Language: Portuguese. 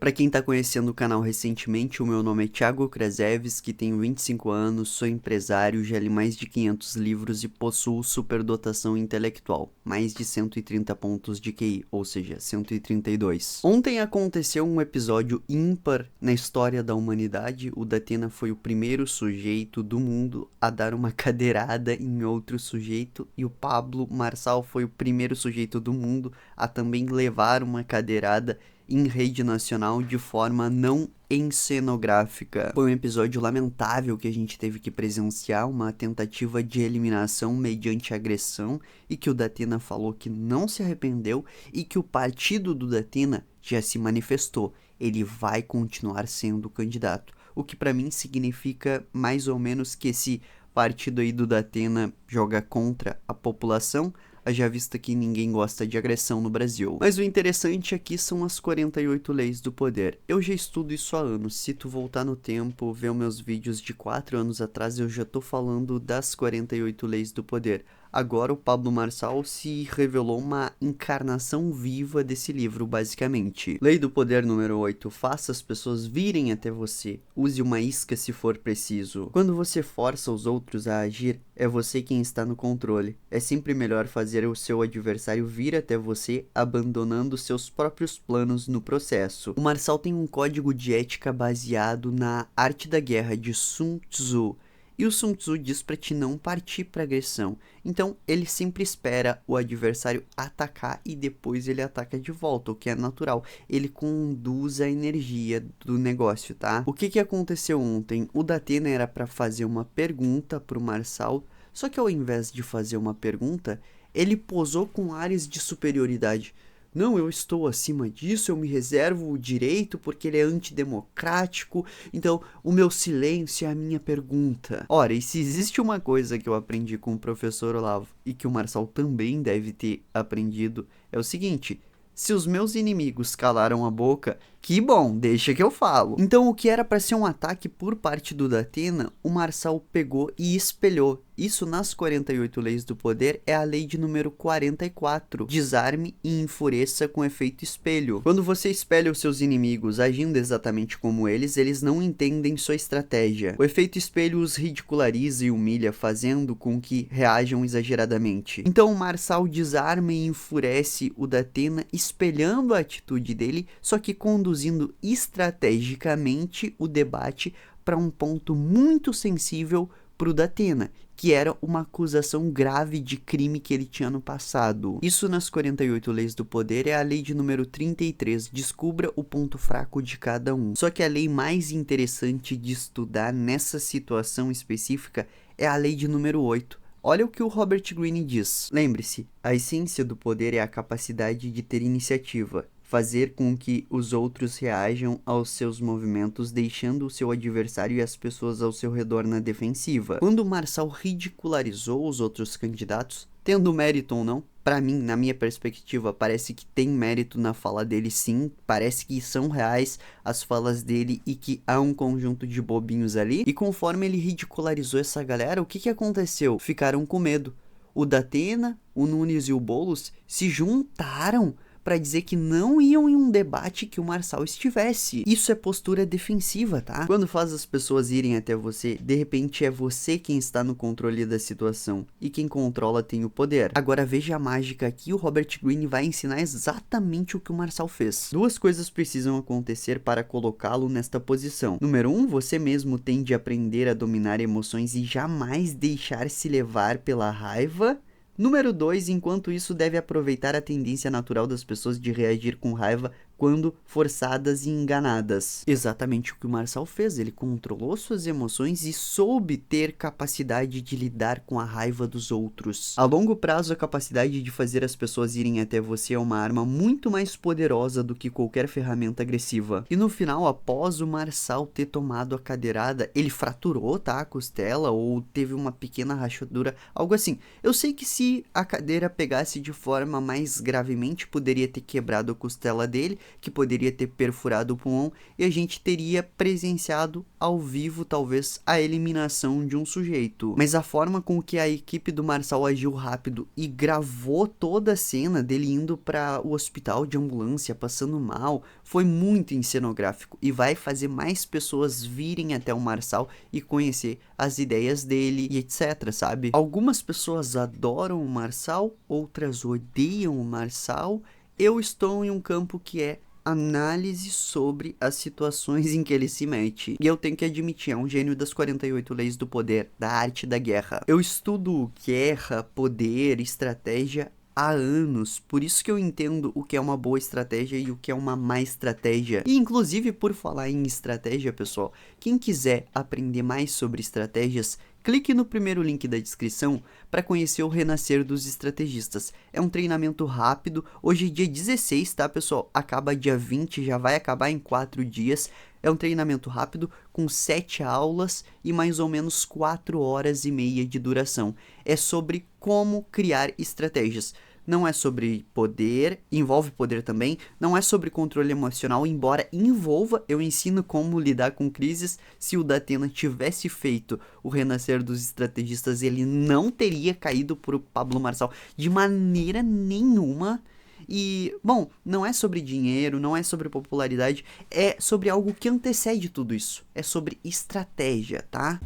Para quem tá conhecendo o canal recentemente, o meu nome é Thiago Krasevski, tenho 25 anos, sou empresário, já li mais de 500 livros e possuo superdotação intelectual, mais de 130 pontos de QI, ou seja, 132. Ontem aconteceu um episódio ímpar na história da humanidade. O Datena foi o primeiro sujeito do mundo a dar uma cadeirada em outro sujeito, e o Pablo Marçal foi o primeiro sujeito do mundo a também levar uma cadeirada em rede nacional de forma não encenográfica. Foi um episódio lamentável que a gente teve que presenciar, uma tentativa de eliminação mediante agressão, e que o Datena falou que não se arrependeu e que o partido do Datena já se manifestou. Ele vai continuar sendo candidato, o que para mim significa mais ou menos que esse partido aí do Datena joga contra a população, haja vista que ninguém gosta de agressão no Brasil. Mas o interessante aqui são as 48 leis do poder. Eu já estudo isso há anos. Se tu voltar no tempo, ver os meus vídeos de 4 anos atrás, eu já tô falando das 48 leis do poder. Agora o Pablo Marçal se revelou uma encarnação viva desse livro, basicamente. Lei do poder número 8. Faça as pessoas virem até você. Use uma isca se for preciso. Quando você força os outros a agir, é você quem está no controle. É sempre melhor fazer o seu adversário vir até você, abandonando seus próprios planos no processo. O Marçal tem um código de ética baseado na arte da guerra de Sun Tzu. E o Sun Tzu diz para te não partir para agressão. Então ele sempre espera o adversário atacar e depois ele ataca de volta, o que é natural. Ele conduz a energia do negócio, tá? O que aconteceu ontem? O Datena era para fazer uma pergunta pro Marçal, só que ao invés de fazer uma pergunta, ele posou com ares de superioridade. Não, eu estou acima disso, eu me reservo o direito porque ele é antidemocrático, então o meu silêncio é a minha pergunta. Ora, e se existe uma coisa que eu aprendi com o professor Olavo e que o Marçal também deve ter aprendido, é o seguinte: se os meus inimigos calaram a boca, que bom, deixa que eu falo. Então o que era para ser um ataque por parte do Datena, o Marçal pegou e espelhou. Isso nas 48 leis do poder é a lei de número 44. Desarme e enfureça com efeito espelho. Quando você espelha os seus inimigos agindo exatamente como eles não entendem sua estratégia. O efeito espelho os ridiculariza e humilha, fazendo com que reajam exageradamente. Então o Marçal desarma e enfurece o Datena, espelhando a atitude dele, só que conduzindo estrategicamente o debate para um ponto muito sensível para o Datena, que era uma acusação grave de crime que ele tinha no passado. Isso nas 48 leis do poder é a lei de número 33, descubra o ponto fraco de cada um. Só que a lei mais interessante de estudar nessa situação específica é a lei de número 8. Olha o que o Robert Greene diz. Lembre-se, a essência do poder é a capacidade de ter iniciativa, fazer com que os outros reajam aos seus movimentos, deixando o seu adversário e as pessoas ao seu redor na defensiva. Quando o Marçal ridicularizou os outros candidatos, tendo mérito ou não, para mim, na minha perspectiva, parece que tem mérito na fala dele, sim. Parece que são reais as falas dele e que há um conjunto de bobinhos ali. E conforme ele ridicularizou essa galera, o que aconteceu? Ficaram com medo. O Datena, o Nunes e o Boulos se juntaram para dizer que não iam em um debate que o Marçal estivesse. Isso é postura defensiva, tá? Quando faz as pessoas irem até você, de repente é você quem está no controle da situação e quem controla tem o poder. Agora veja a mágica aqui, o Robert Greene vai ensinar exatamente o que o Marçal fez. Duas coisas precisam acontecer para colocá-lo nesta posição. Número 1, você mesmo tem de aprender a dominar emoções e jamais deixar-se levar pela raiva. Número 2, enquanto isso, deve aproveitar a tendência natural das pessoas de reagir com raiva quando forçadas e enganadas. Exatamente o que o Marçal fez, ele controlou suas emoções e soube ter capacidade de lidar com a raiva dos outros. A longo prazo, a capacidade de fazer as pessoas irem até você é uma arma muito mais poderosa do que qualquer ferramenta agressiva. E no final, após o Marçal ter tomado a cadeirada, ele fraturou, tá, a costela ou teve uma pequena rachadura, algo assim. Eu sei que se a cadeira pegasse de forma mais gravemente, poderia ter quebrado a costela dele, que poderia ter perfurado o pulmão e a gente teria presenciado ao vivo, talvez, a eliminação de um sujeito. Mas a forma com que a equipe do Marçal agiu rápido e gravou toda a cena dele indo para o hospital de ambulância, passando mal, foi muito cenográfico e vai fazer mais pessoas virem até o Marçal e conhecer as ideias dele e etc, sabe? Algumas pessoas adoram o Marçal, outras odeiam o Marçal. Eu estou em um campo que é análise sobre as situações em que ele se mete. E eu tenho que admitir, é um gênio das 48 leis do poder, da arte da guerra. Eu estudo guerra, poder, estratégia há anos, por isso que eu entendo o que é uma boa estratégia e o que é uma má estratégia. E inclusive, por falar em estratégia, pessoal, quem quiser aprender mais sobre estratégias, clique no primeiro link da descrição para conhecer o Renascer dos Estrategistas. É um treinamento rápido, hoje é dia 16, tá, pessoal? Acaba dia 20, já vai acabar em 4 dias. É um treinamento rápido com 7 aulas e mais ou menos 4 horas e meia de duração. É sobre como criar estratégias. Não é sobre poder, envolve poder também, não é sobre controle emocional, embora envolva, eu ensino como lidar com crises. Se o Datena tivesse feito o Renascer dos Estrategistas, ele não teria caído por Pablo Marçal de maneira nenhuma. E, bom, não é sobre dinheiro, não é sobre popularidade, é sobre algo que antecede tudo isso. É sobre estratégia, tá?